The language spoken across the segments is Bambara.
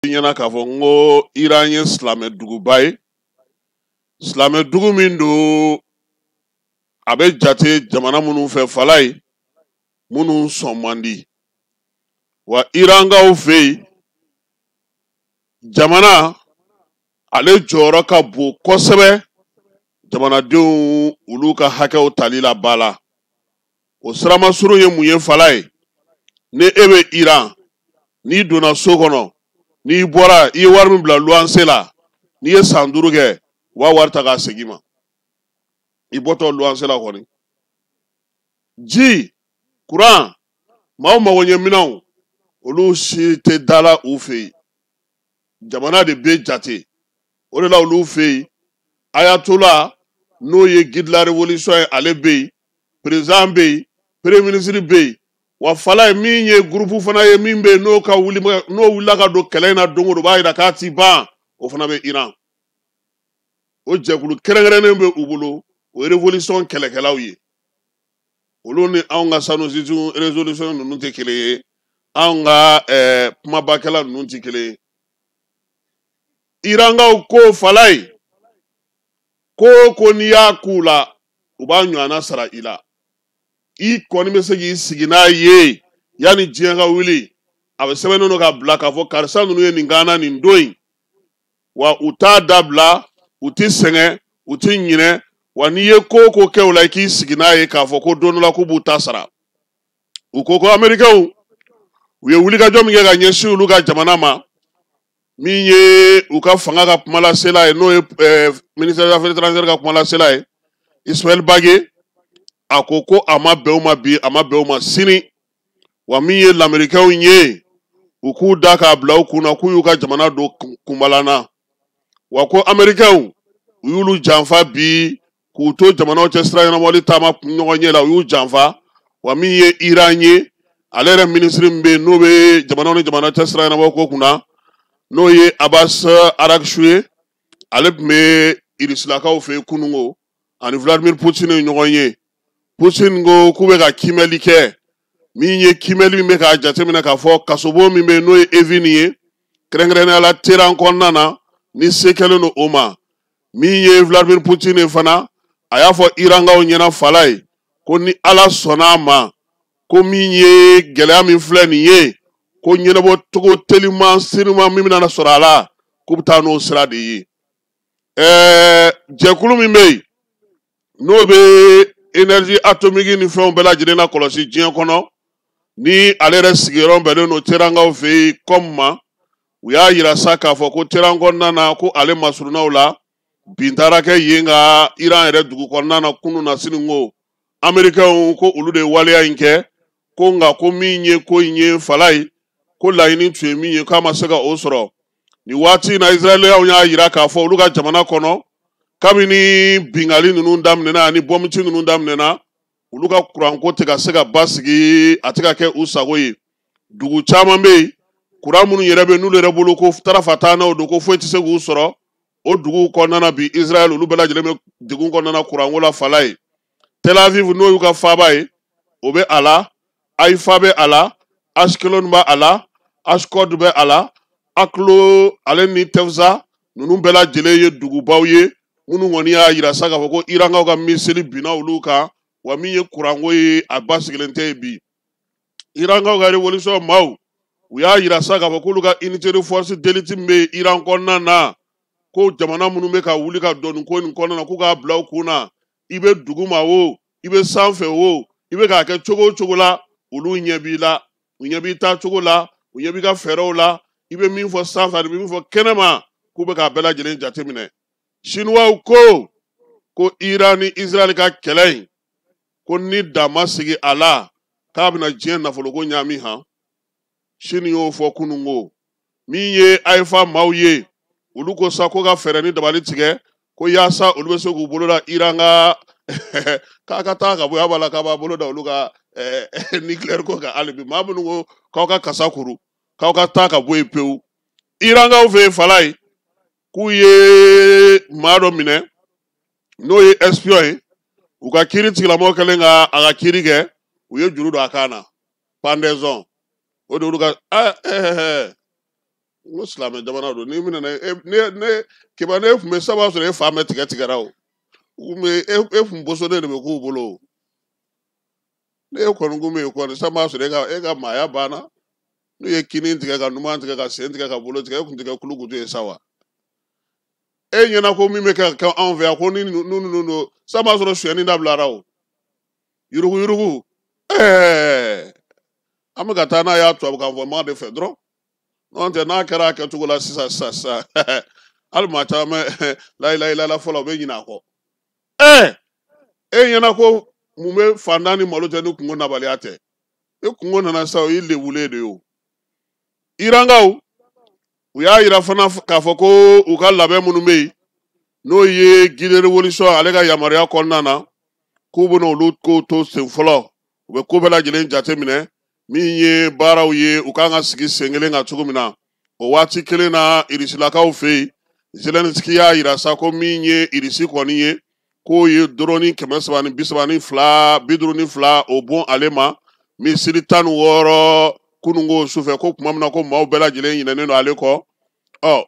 ɲɛna k'a fɔ n ko Iran ye silamɛ duguba ye silamɛ dugu min don a bɛ jate jamana minnu fɛ fala ye minnu sɔn man di wa Irankaw fɛ yen jamana ale jɔyɔrɔ ka bon kosɛbɛ jamanadenw olu ka hakɛw tali la ba la o siramasuru ye mun ye fala ye ni e bɛ Iran n'i donna so kɔnɔ n'i bɔra i ye wari min bila luwanse la n'i ye san 5 kɛ u b'a wari ta k'a segin ma i bɔtɔ luwanse la kɔni ji kuran maaw magoɲɛminɛnw olu si tɛ dala u fɛ yen jamana de bɛ jate o de la olu fɛ yen ayatola n'o ye guide de la révolution ye ale bɛ yen président bɛ yen premier ministre bɛ yen wa fala ye min ye groupe fana ye min bɛ yen n'o wulila ka don kɛlɛ in na don o don o b'a jira k'a ti ban o fana bɛ Iran o jɛkulu kɛrɛnkɛrɛnnen bɛ u bolo o ye révolution kɛlɛkɛlaw ye olu ni anw ka Sanusi révolution ninnu tɛ kelen ye anw ka kumabakɛla ninnu tɛ kelen ye Irankaw ko fala ye ko n'i y'a k'u la u b'a ɲɔgɔnna sara i la i kɔni bɛ se k'i sigi n'a ye yanni diɲɛ ka wuli a bɛ sɛbɛnnen don ka bila k'a fɔ karisa ninnu ye nin gana nin don in wa u t'a dabila u ti sɛgɛn u ti ɲinɛ wa n'i ye ko kɛ o la i k'i sigi n'a ye k'a fɔ ko don dɔ la k'u b'u ta sara u ko Américains u ye wulikajɔ min kɛ ka ɲɛsin olu ka jamana ma min ye u ka fanga ka kumalasela ye n'o ye ministère des affaires étrangères ka kumalasela ye Ismaël Bagé a ko a ma bɛn u ma bi a ma bɛn u ma sini wa min ye l'Américains ye u k'u da k'a bila u kunna k'u y'u ka jamana don kunbalana wa ko Américains u y'olu janfa bi k'u to jamanaw cɛ sira ɲɛnabɔli taama ɲɔgɔn ɲɛ la u y'u janfa wa min ye Iran ye ale yɛrɛ ministre min bɛ yen n'o bɛ jamanaw ni jamana cɛ sira ɲɛnabɔ ko kunna n'o ye Abbas Araghchi ye ale tun bɛ Irisilakaw fɛ yen kunungo ani Vladimir Poutine ye ɲɔgɔn ye Poutine ko k'u bɛ ka kimɛli kɛ min ye kimɛli min bɛ k'a jateminɛ k'a fɔ kasobo min bɛ yen n'o ye Evin ye kɛrɛnkɛrɛnnenya la Tehran kɔnɔna na ni se kɛlen don o ma min ye Vladimir Poutine fana a y'a fɔ Irankaw ɲɛna fala ye ko ni Ala sɔnna ma ko min ye gɛlɛya min filɛ nin ye ko ɲɛnabɔ cogo teliman sirima min bɛna sɔrɔ a la k'u bɛ taa n'o sira de ye jɛkulu min bɛ yen n'o bɛ énergie atomique ni fɛnw bɛɛ lajɛlen na kɔlɔsi diɲɛ kɔnɔ ni ale yɛrɛ sigiyɔrɔ bɛnnen don Tehrankaw fɛ yen comme ma u y'a yira sa k'a fɔ ko Tehran kɔnɔna na ko ale masurunnaw la bin taara kɛ yen ka Iran yɛrɛ dugu kɔnɔna na kunun na sini ko Américains ko olu de waleya in kɛ ko nka ko min ye ko in ye fala ye ko laɲini tun ye min ye k'a ma se ka o sɔrɔ nin waati in na Israɛliyaw y'a yira k'a fɔ olu ka jamana kɔnɔ kabini bingali ninnu daminɛna ani bɔmiti ninnu daminɛna olu ka kuranko tɛ ka se ka basigi a tɛ ka kɛ u sago ye dugu caman bɛ yen kuran minnu yɛrɛ bɛ n'olu yɛrɛ bolo ko tarafataanaw don ko foyi tɛ se k'u sɔrɔ o duguw kɔnɔna bi Israël olu bɛɛ lajɛlen bɛ degun kɔnɔna kuranko la fala ye Tel Aviv n'o y'u ka faaba ye o bɛ a la Haïfa bɛ a la Ashkelon bɛ a la Ashdod bɛ a la Aklo ale ni Tefza ninnu bɛɛ lajɛlen ye dugubaw ye minnu kɔni y'a yira sa k'a fɔ ko Irankaw ka misiri binna olu kan wa min ye kuranko ye a basigilen tɛ yen bi Irankaw ka révolution maaw u y'a yira sa k'a fɔ k'olu ka unité de force d'élite min bɛ Iran kɔnɔna na ko jamana minnu bɛ ka wuli ka don nin ko nin kɔnɔna na k'u k'a bila u kun na i bɛ dugu ma o i bɛ sanfɛ o i bɛ k'a kɛ cogo o cogo la olu ɲɛ b'i la u ɲɛ b'i taa cogo la u ɲɛ b'i ka fɛɛrɛw la i bɛ min fɔ sanfɛ ani min fɔ kɛnɛma k'u bɛ k'a bɛɛ lajɛlen jateminɛ Chinois ko Iran ni Israël ka kɛlɛ in ko ni dan ma sigi a la k'a bɛna diɲɛ nafoloko ɲami han Chine y'o fɔ kunungo min ye Haïfa maaw ye olu ko sa ko ka fɛɛrɛ ni dabali tigɛ ko yaasa olu bɛ se k'u bolo da Iran ka k'a ka taa ka bɔ y'a b'a la k'a b'a bolo da olu ka nucléaire ko kan hali bi maa minnu ko k'aw ka kasa kuru k'aw ka taa ka bɔ yen pewu Irankaw fɛ yen fala ye k'u ye maa dɔ minɛ n'o ye espion ye u ka kiiri tigilamɔgɔ kɛlen ka a ka kiiri kɛ u ye juru don a kan na pendaison o de olu ka N ko silamɛ jamana don n'i minɛ ne kiba ne tun bɛ saba sɔrɔ e fa mɛ tigɛra o e tun bosonnen de bɛ k'u bolo ne e kɔni kun bɛ yen kɔni saba sɔrɔ e ka maaya banna n'u ye kini tigɛ ka numan tigɛ ka sen tigɛ ka bolo tigɛ e kun tigɛ kulukutu ye sa wa e ɲɛna ko min bɛ kɛ anw fɛ yan ko ni ninnu don saba sɔrɔ suyɛnni dabilara o yurugu yurugu an bɛ ka taa n'a y'a tubabukan fɔ maa de fɛ dɔrɔn n'o tɛ n'a kɛra a kɛcogo la sisan hali maa caman layila fɔlɔ u bɛ ɲinɛ a kɔ e ɲɛna ko mun bɛ fantan ni malo tɛ ni kungo nabaliya tɛ e kungo nana sa o y'i lebulen de ye o irankaw u y'a yira fana k'a fɔ ko u ka labɛn minnu bɛ yen n'o ye guide révolution ale ka yamaruya kɔnɔna na k'u bɛna olu ko to sen fɔlɔ u bɛ ko bɛɛ lajɛlen jateminɛ min ye baaraw ye u kan ka sigi sen kelen kan cogo min na o waati kelen na irisilakaw fɛ yen Zelensky y'a yira sa ko min ye irisi kɔni ye k'o ye drone 352 o bon ale ma misiri 16 kunungo sufɛ ko tuma min na ko maaw bɛɛ lajɛlen ɲinɛnen don ale kɔ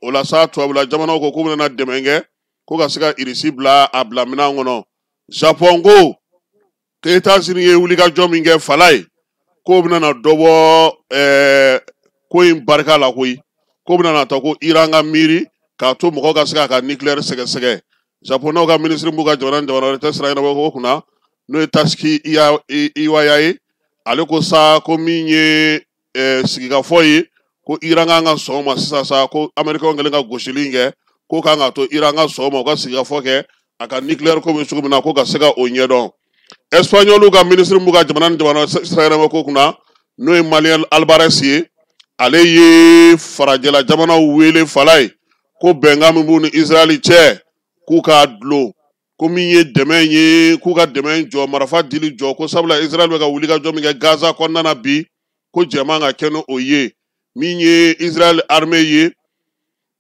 o la sa tubabula jamanaw ko k'u bɛna dɛmɛ kɛ ko ka se ka irisi bila a bila minɛn kɔnɔ Japon ko États-Unis ye wulikajɔ min kɛ fala ye k'o bɛna dɔ bɔ ko in barika la koyi k'o bɛna ta ko Iran ka miiri k'a to mɔgɔw ka se k'a ka nucléaire sɛgɛsɛgɛ Japonɛw ka minisiri b'u ka jamana wɛrɛ tɛ sira ɲɛnabɔ ko kunna n'o ye Taski Iwaya ye ale ko sa ko min ye sigikafɔ ye ko Iran kan ka sɔn o ma sisan sa ko Amɛrikɛnw kɛlen ka gosili kɛ ko kan ka to Iran ka sɔn o ma u ka sigikafɔ kɛ a ka nucléaire ko bɛ cogo min na ko ka se ka o ɲɛdɔn Espagnol ka minisiri b'u ka jamana sira ɲɛnabɔ ko kunna n'o ye Malien Alvarez ye ale ye farajɛla jamanaw wele fala ye ko bɛnkan min b'u ni Israël cɛ k'u k'a dulon ko min ye dɛmɛ ye k'u ka dɛmɛ jɔ marifa dili jɔ ko sabula Israël bɛ ka wulikajɔ min kɛ Gaza kɔnɔna na bi ko jɛman ka kɛ n'o ye min ye Israël armée ye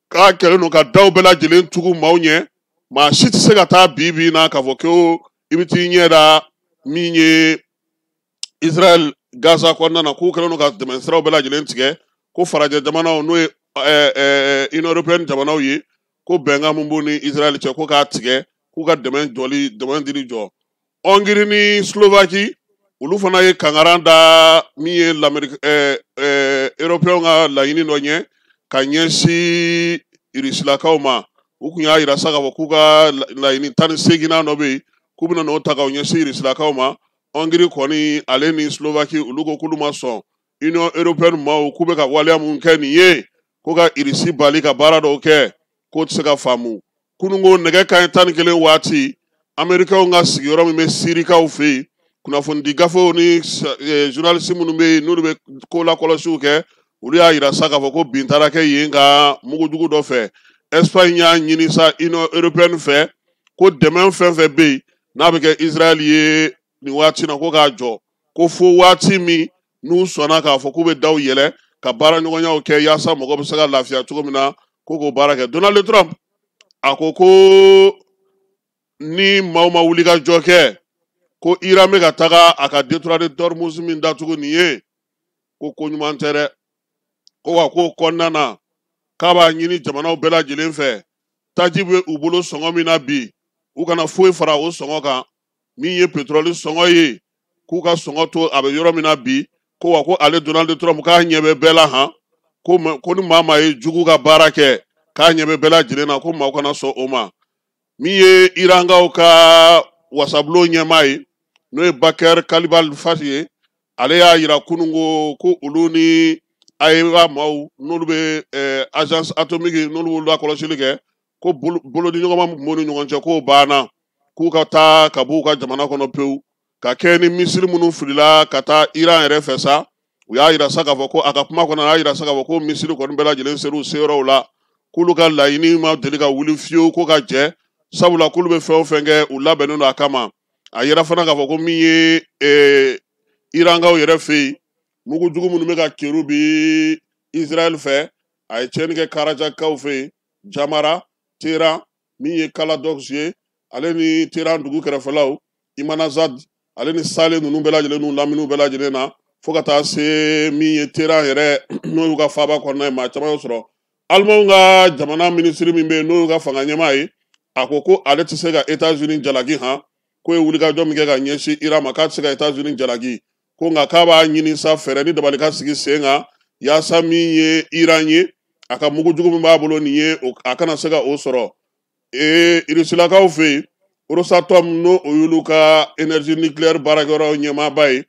k'a kɛlen don ka daw bɛɛ lajɛlen tugu maaw ɲɛ maa si tɛ se ka taa bi na k'a fɔ ko i bɛ t'i ɲɛ da min ye Israël Gaza kɔnɔna na k'u kɛlen don ka dɛmɛ siraw bɛɛ lajɛlen tigɛ ko farajɛ jamanaw n'o ye Union européenne jamanaw ye ko bɛnkan min b'u ni Israël cɛ ko k'a tigɛ k'u ka dɛmɛ dili jɔ Hongrie ni Slovaquie olu fana ye kangaran da min ye européens ka laɲini dɔ ɲɛ ka ɲɛsin irisilakaw ma u kun y'a yira sa k'a fɔ k'u ka laɲini 18nan dɔ bɛ yen k'u bɛna n'o ta k'o ɲɛsin irisilakaw ma Hongrie kɔni ale ni Slovaquie olu ko k'olu ma sɔn Union européenne ma k'u bɛ ka waleya mun kɛ nin ye ko ka irisi bali ka baara dɔw kɛ k'o tɛ se ka faamu kunungo nɛgɛ kanɲɛ 11 waati Amɛrikɛnw ka sigiyɔrɔ min bɛ Sirikaw fɛ yen kunnafonidi gafew ni journaliste minnu bɛ yen n'olu bɛ ko lakɔlɔsiw kɛ olu y'a yira sa k'a fɔ ko bin taara kɛ yen ka mugujugu dɔ fɛ Espagne y'a ɲini sa Union européenne fɛ ko dɛmɛ fɛn fɛn bɛ yen n'a bɛ kɛ Israël ye nin waati na ko k'a jɔ ko fo waati min n'u sɔnna k'a fɔ k'u bɛ daw yɛlɛ ka baara ɲɔgɔnyaw kɛ yaasa mɔgɔ bɛ se ka lafiya cogo min na ko k'o baara kɛ Donald Trump a ko ni maaw ma wuli ka jɔ kɛ ko Iran bɛ ka taga a ka détonateur d'Hormuz min datugu nin ye ko ɲuman tɛ dɛ ko wa k'o kɔnɔna na k'a b'a ɲini jamanaw bɛɛ lajɛlen fɛ taji bɛ u bolo sɔngɔ min na bi u kana foyi fara o sɔngɔ kan min ye pétrole sɔngɔ ye k'u ka sɔngɔ to a bɛ yɔrɔ min na bi ko wa ko ale Donald Trump k'a ɲɛ bɛ bɛɛ la han ko ni maa ye jugu ka baara kɛ k'a ɲɛ bɛ bɛɛ lajɛlen na ko maaw kana sɔn o ma min ye Irankaw ka wasabulon ɲɛmaa ye n'o ye Bakr Kalibafati ye ale y'a yira kunungo ko olu ni AEA maaw n'olu bɛ agence atomique n'olu b'olu lakɔlɔsili kɛ ko bolodiɲɔgɔnma b'u ni ɲɔgɔn cɛ k'o banna k'u ka taa ka b'u ka jamana kɔnɔ pewu ka kɛ ni misiri minnu filila ka taa Iran yɛrɛ fɛ sa u y'a yira sa k'a fɔ ko a ka kuma kɔnɔ a y'a yira sa k'a fɔ ko misiri kɔni bɛɛ lajɛlen ser'u seyɔrɔw la k'olu ka laɲini ma deli ka wuli fiyewu ko ka jɛ sabula k'olu bɛ fɛn o fɛn kɛ u labɛnnen don a kama a yira fana k'a fɔ ko min ye Irankaw yɛrɛ fɛ yen mugujugu minnu bɛ ka keru bi Israël fɛ a ye tiɲɛni kɛ Karajakaw fɛ yen Jamara Tehran min ye Kaladox ye ale ni Tehran dugu kɛrɛfɛlaw Imanazad ale ni Sale ninnu bɛɛ lajɛlen n'u laminiw bɛɛ lajɛlen na fo ka taa se min ye Tehran yɛrɛ n'o y'u ka faaba kɔnɔna ye maa caman y'o sɔrɔ Allemand ka jamana ministre min be n'o ka fanga ɲɛmaa ye a ko ko ale tɛ se ka États-Unis jalaki han ko ye wulikajɔ min kɛ ka ɲɛsin Iran ma k'a tɛ se ka États-Unis jalaki ko nka k'a b'a ɲini sa fɛɛrɛ ni dabali ka sigi sen kan yaasa min ye Iran ye a ka mugujugu min b'a bolo nin ye a kana se ka o sɔrɔ Rusilakaw fɛ yen Rosatom n'o y'olu ka énergie nucléaire baarakɛyɔrɔ ɲɛmaaba ye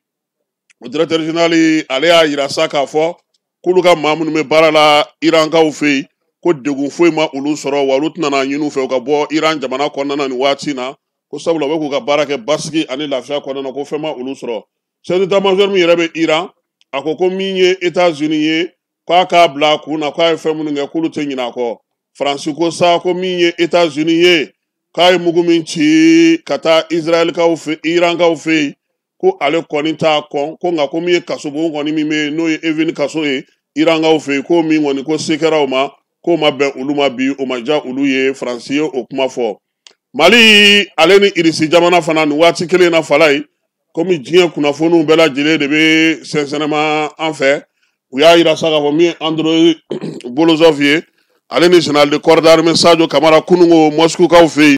o directeur général ale y'a yira sa k'a fɔ k'olu ka maa minnu bɛ baara la Irankaw fɛ yen ko degun foyi ma olu sɔrɔ wa olu tɛna ɲini u fɛ u ka bɔ Iran jamana kɔnɔna na nin waati in na ko sabula u bɛ k'u ka baara kɛ basigi ani lafiya kɔnɔna na ko fɛn ma olu sɔrɔ chef d'état-major min yɛrɛ bɛ Iran a ko min ye États-Unis ye k'a k'a bila a kun na k'a ye fɛn minnu kɛ k'olu tɛ ɲinɛ a kɔ Faransi ko sa ko min ye États-Unis ye k'a ye mugu min ci ka taa Israëlkaw fɛ Irankaw fɛ yen ko ale kɔni t'a kɔn ko nka ko min ye kasobon kɔni min bɛ n'o ye Evin kaso ye Irankaw fɛ yen ko min kɔni ko se kɛra o ma k'o ma bɛn olu ma bi o ma diya olu ye Faransi ye o kuma fɔ Mali ale ni Irisi jamana fana nin waati kelen na fala ye komi diɲɛ kunnafoniw bɛɛ lajɛlen de bɛ sɛnsɛnɛma an fɛ u y'a yira sa k'a fɔ min ye Andrei Bolozov ye ale ni général de corps d'armée Sadio Kamara kununko Moscoukaw fɛ yen